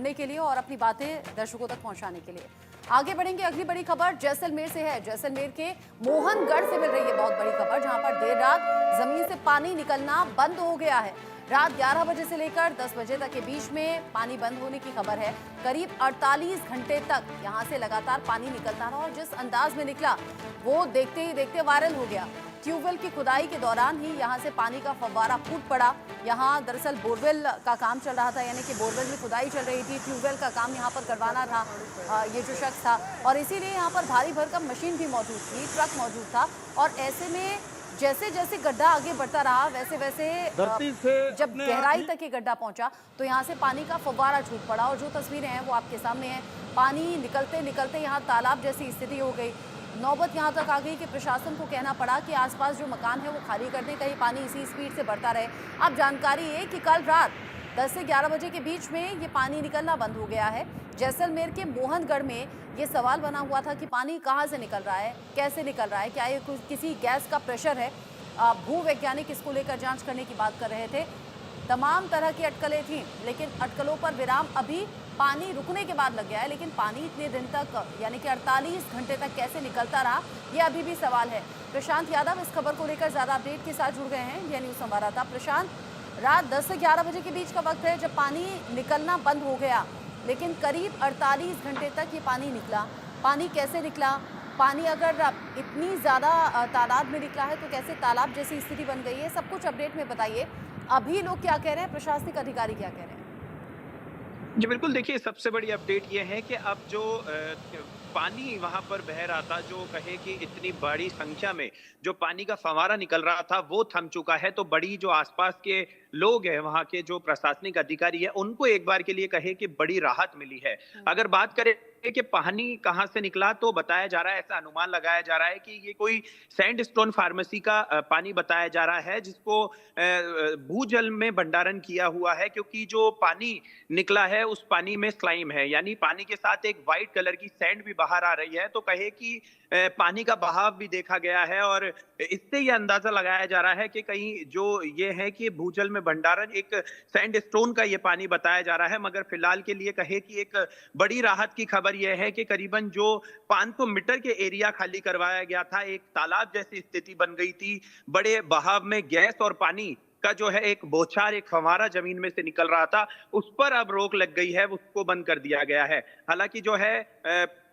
जोड़ने के लिए और अपनी बातें दर्शकों तक पहुंचाने के लिए। आगे बढ़ेंगे, अगली बड़ी खबर जैसलमेर से है। जैसलमेर के मोहनगढ़ से मिल रही है बहुत बड़ी खबर, जहां पर देर रात जमीन से पानी निकलना बंद हो गया है। रात 11 बजे से लेकर 10 बजे तक के बीच में पानी बंद होने की खबर है। करीब 48 घंटे तक यहां से लगातार पानी निकलता रहा और जिस अंदाज में निकला वो देखते ही देखते वायरल हो गया। ट्यूबवेल की खुदाई के दौरान ही यहां से पानी का फव्वारा फूट पड़ा। यहां दरअसल बोरवेल का काम चल रहा था, यानी कि बोरवेल में खुदाई चल रही थी, ट्यूबवेल का काम यहां पर करवाना था ये जो शख्स था, और इसीलिए यहां पर भारी भरकम मशीन भी मौजूद थी, ट्रक मौजूद था। और ऐसे में जैसे जैसे गड्ढा आगे बढ़ता रहा वैसे वैसे जब गहराई तक ये गड्ढा पहुंचा तो यहाँ से पानी का फव्वारा छूट पड़ा। और जो तस्वीरें हैं वो आपके सामने हैं। पानी निकलते निकलते यहाँ तालाब जैसी स्थिति हो गई। नौबत यहाँ तक आ गई कि प्रशासन को कहना पड़ा कि आसपास जो मकान है वो खाली कर दें, कहीं पानी इसी स्पीड से बढ़ता रहे। अब जानकारी है कि कल रात 10 से 11 बजे के बीच में ये पानी निकलना बंद हो गया है। जैसलमेर के मोहनगढ़ में ये सवाल बना हुआ था कि पानी कहाँ से निकल रहा है, कैसे निकल रहा है, क्या ये किसी गैस का प्रेशर है। भूवैज्ञानिक इसको लेकर जांच करने की बात कर रहे थे। तमाम तरह की अटकलें थीं, लेकिन अटकलों पर विराम अभी पानी रुकने के बाद लग गया है। लेकिन पानी इतने दिन तक यानी कि 48 घंटे तक कैसे निकलता रहा, ये अभी भी सवाल है। प्रशांत यादव इस खबर को लेकर ज़्यादा अपडेट के साथ जुड़ गए हैं, ये न्यूज़ संवाददाता। प्रशांत, रात 10 से 11 बजे के बीच का वक्त है जब पानी निकलना बंद हो गया, लेकिन करीब 48 घंटे तक ये पानी निकला। पानी कैसे निकला? पानी अगर इतनी ज़्यादा तादाद में निकला है तो कैसे तालाब जैसी स्थिति बन गई है? सब कुछ अपडेट में बताइए। अभी लोग क्या कह रहे हैं, प्रशासनिक अधिकारी क्या कह रहे हैं? जी बिल्कुल, देखिए सबसे बड़ी अपडेट ये है कि अब जो पानी वहां पर बह रहा था, जो कहे कि इतनी बड़ी संख्या में जो पानी का फव्वारा निकल रहा था वो थम चुका है। तो बड़ी जो आसपास के लोग हैं, वहां के जो प्रशासनिक अधिकारी है, उनको एक बार के लिए कहे कि बड़ी राहत मिली है। अगर बात करें कि पानी कहां से निकला तो बताया जा रहा है, ऐसा अनुमान लगाया जा रहा है कि ये कोई सैंडस्टोन फार्मेसी का पानी बताया जा रहा है, जिसको भूजल में भंडारण किया हुआ है। क्योंकि जो पानी निकला है उस पानी में स्लाइम है, यानी पानी के साथ एक वाइट कलर की सैंड भी बाहर आ रही है। तो कहे कि पानी का बहाव भी देखा गया है और इससे ये अंदाजा लगाया जा रहा है कि कहीं जो ये है कि भूजल में भंडारण एक सैंडस्टोन का ये पानी बताया जा रहा है। मगर फिलहाल के लिए कहे कि एक बड़ी राहत की खबर यह है कि करीबन जो 500 मीटर के एरिया खाली करवाया गया था, एक तालाब जैसी स्थिति बन गई थी। बड़े बहाव में गैस और पानी का जो है एक बौछार, एक फव्वारा जमीन में से निकल रहा था, उस पर अब रोक लग गई है, उसको बंद कर दिया गया है। हालांकि जो है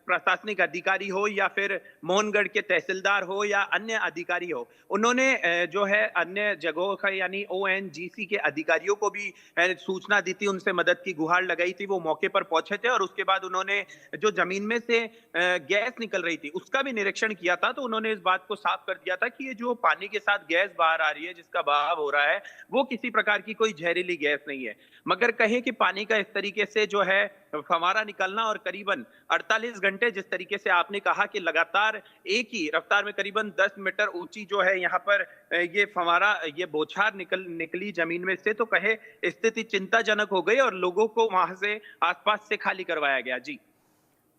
प्रशासनिक अधिकारी हो या फिर मोहनगढ़ के तहसीलदार हो या अन्य अधिकारी हो, उन्होंने जो है अन्य जगहों का यानी ओएनजीसी के अधिकारियों को भी सूचना दी थी, उनसे मदद की गुहार लगाई थी। वो मौके पर पहुंचे थे और उसके बाद उन्होंने जो जमीन में से गैस निकल रही थी उसका भी निरीक्षण किया था। तो उन्होंने इस बात को साफ कर दिया था कि ये जो पानी के साथ गैस बाहर आ रही है, जिसका बहाव हो रहा है, वो किसी प्रकार की कोई जहरीली गैस नहीं है। मगर कहे कि पानी का इस तरीके से जो है फव्वारा निकलना और करीबन 48 घंटे, जिस तरीके से आपने कहा कि लगातार एक ही रफ्तार में करीबन 10 मीटर ऊंची जो है यहाँ पर ये फव्वारा, ये बौछार निकली जमीन में से, तो कहे स्थिति चिंताजनक हो गई और लोगों को वहां से आसपास से खाली करवाया गया। जी,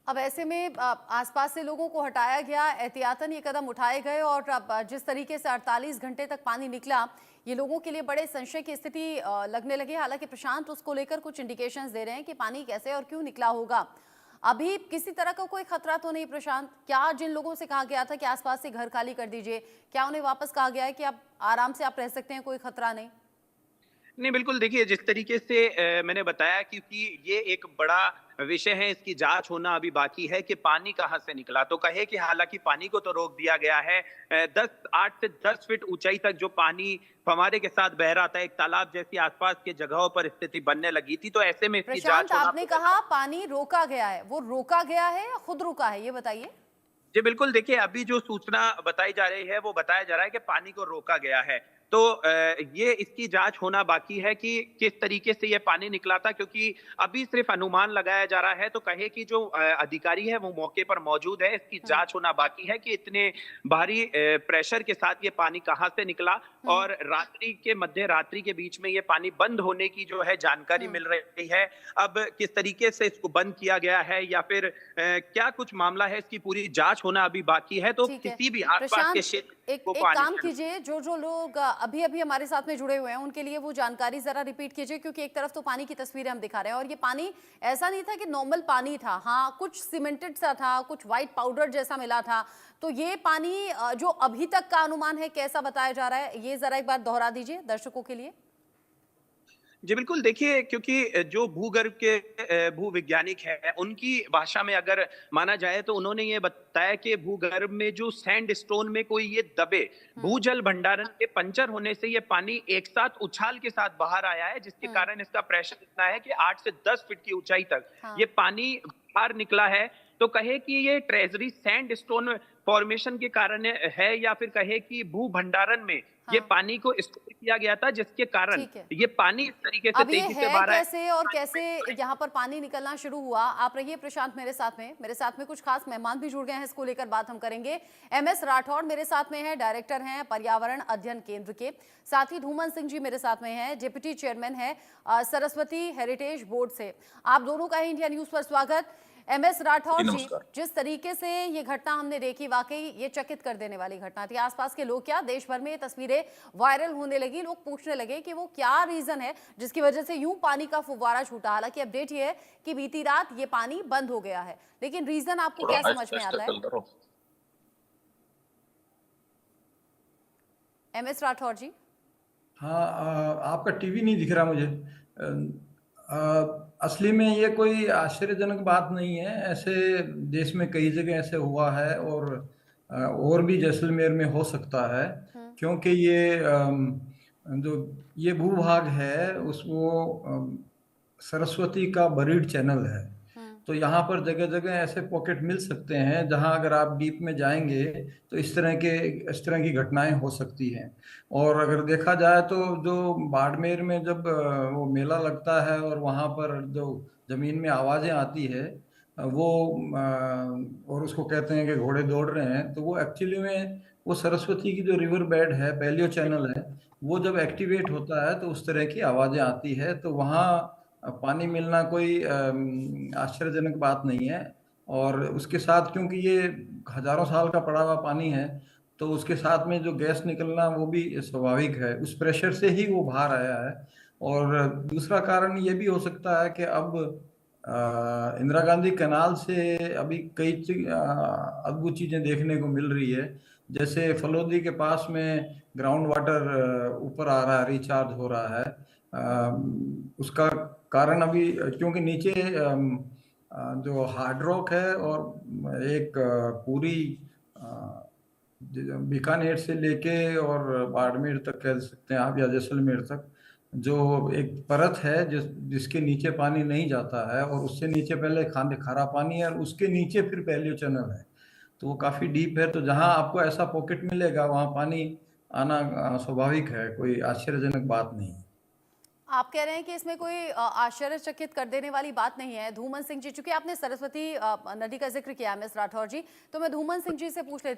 अब ऐसे में आसपास से लोगों को हटाया गया, एहतियातन ये कदम उठाए गए और अब जिस तरीके से 48 घंटे तक पानी निकला, ये लोगों के लिए बड़े संशय की स्थिति लगने लगी। हालांकि प्रशांत उसको लेकर कुछ इंडिकेशंस दे रहे हैं कि पानी कैसे और क्यों निकला होगा। अभी किसी तरह का कोई खतरा तो नहीं प्रशांत? क्या जिन लोगों से कहा गया था कि आसपास से घर खाली कर दीजिए, क्या उन्हें वापस कहा गया है कि आप आराम से आप रह सकते हैं, कोई खतरा नहीं? नहीं बिल्कुल, देखिए जिस तरीके से मैंने बताया, क्योंकि ये एक बड़ा विषय है, इसकी जांच होना अभी बाकी है कि पानी कहां से निकला। तो कहे कि हालांकि पानी को तो रोक दिया गया है, 8 से 10 फीट ऊंचाई तक जो पानी फव्वारे के साथ बह रहा था, एक तालाब जैसी आसपास के जगहों पर स्थिति बनने लगी थी। तो ऐसे में इसकी प्रशांत, जांच होना। आपने कहा पानी रोका गया है, वो रोका गया है या खुद रुका है, ये बताइए। जी बिल्कुल, देखिए अभी जो सूचना बताई जा रही है वो बताया जा रहा है कि पानी को रोका गया है। तो ये इसकी जांच होना बाकी है कि किस तरीके से ये पानी निकला था, क्योंकि अभी सिर्फ अनुमान लगाया जा रहा है। तो कहे कि जो अधिकारी है वो मौके पर मौजूद है, इसकी जांच होना बाकी है कि इतने भारी प्रेशर के साथ ये पानी कहां से निकला और रात्रि के मध्य रात्रि के बीच में ये पानी बंद होने की जो है जानकारी मिल रही है। अब किस तरीके से इसको बंद किया गया है या फिर क्या कुछ मामला है, इसकी पूरी जांच होना अभी बाकी है। तो ठीक है किसी भी आसपास के प्रशांत, क्षेत्र एक को एक पानी काम कीजिए, जो जो लोग अभी अभी हमारे साथ में जुड़े हुए हैं उनके लिए वो जानकारी जरा रिपीट कीजिए, क्योंकि एक तरफ तो पानी की तस्वीरें हम दिखा रहे हैं और ये पानी ऐसा नहीं था कि नॉर्मल पानी था, हाँ कुछ सीमेंटेड सा था, कुछ व्हाइट पाउडर जैसा मिला था। तो ये पानी जो अभी तक का अनुमान है कैसा बताया जा रहा है, ये जरा एक बार दोहरा दीजिए दर्शकों के लिए। जी बिल्कुल, देखिए क्योंकि जो भूगर्भ के भूवैज्ञानिक हैं, उनकी भाषा में अगर माना जाए तो उन्होंने ये बताया कि भूगर्भ में जो सैंडस्टोन में कोई ये दबे, भूजल भंडारण के पंचर होने से ये पानी एक साथ उछाल के साथ बाहर आया है, जिसके कारण इसका प्रेशर इतना है कि 8 से 10 फीट की ऊंचाई तक ये पानी बाहर निकला है। तो कहे कि ये ट्रेजरी सैंडस्टोन फॉर्मेशन के कारण है या फिर कहे कि भू भंडारण में ये पानी को स्टोर किया गया था, जिसके कारण ये पानी इस तरीके से अब ये तेजी से है बाहर आया। कैसे और कैसे यहाँ पर पानी निकलना शुरू हुआ। आप रहिए प्रशांत मेरे साथ में कुछ खास मेहमान भी जुड़ गए हैं, इसको लेकर बात हम करेंगे। MS राठौड़ मेरे साथ में है, डायरेक्टर हैं पर्यावरण अध्ययन केंद्र के। साथ ही धूमन सिंह जी मेरे साथ में हैं, डिप्टी चेयरमैन है सरस्वती हेरिटेज बोर्ड से। आप दोनों का ही इंडिया न्यूज पर स्वागत। MS राठौड़ जी, जिस तरीके से ये घटना हमने देखी, वाकई ये चकित कर देने वाली घटना थी। आसपास के लोग क्या, देश भर में ये तस्वीरें वायरल होने लगी, लोग पूछने लगे कि वो क्या रीजन है जिसकी वजह से यूं पानी का फुव्वारा छूटा। हालांकि अपडेट ये है कि बीती रात ये पानी बंद हो गया है, लेकिन रीजन आपको क्या समझ में आता है? MS राठौड़ जी। हाँ, आपका टीवी नहीं दिख रहा मुझे। असली में ये कोई आश्चर्यजनक बात नहीं है। ऐसे देश में कई जगह ऐसे हुआ है और भी जैसलमेर में हो सकता है, क्योंकि जो ये भूभाग है उसको सरस्वती का बरीड चैनल है। तो यहाँ पर जगह जगह ऐसे पॉकेट मिल सकते हैं जहाँ अगर आप डीप में जाएंगे तो इस तरह की घटनाएं हो सकती हैं। और अगर देखा जाए तो जो बाड़मेर में जब वो मेला लगता है और वहाँ पर जो जमीन में आवाजें आती है वो और उसको कहते हैं कि घोड़े दौड़ रहे हैं, तो वो एक्चुअली में वो सरस्वती की जो रिवर बेड है, पैलियो चैनल है, वो जब एक्टिवेट होता है तो उस तरह की आवाजें आती है। तो वहाँ पानी मिलना कोई आश्चर्यजनक बात नहीं है। और उसके साथ क्योंकि ये हजारों साल का पड़ा हुआ पानी है तो उसके साथ में जो गैस निकलना वो भी स्वाभाविक है, उस प्रेशर से ही वो बाहर आया है। और दूसरा कारण ये भी हो सकता है कि अब इंदिरा गांधी कैनाल से अभी कई अद्भुत चीजें देखने को मिल रही है। जैसे फलोदी के पास में ग्राउंड वाटर ऊपर आ रहा है, रिचार्ज हो रहा है। उसका कारण अभी क्योंकि नीचे जो हार्ड रॉक है और एक पूरी बीकानेर से लेके और बाड़मेर तक कह सकते हैं आप, या जैसलमेर तक, जो एक परत है जिसके नीचे पानी नहीं जाता है और उससे नीचे पहले खारा पानी है और उसके नीचे फिर पैलियो चैनल है। तो वो काफी डीप है। तो जहां आपको ऐसा पॉकेट मिलेगा वहां पानी आना स्वाभाविक है, कोई आश्चर्यजनक बात नहीं है। आप कह रहे हैं कि इसमें कोई आश्चर्यचकित कर देने वाली बात नहीं है। धूमन सिंह जी, चूंकि आपने सरस्वती नदी का जिक्र किया MS राठौर जी, तो मैं धूमन सिंह जी से पूछ लेती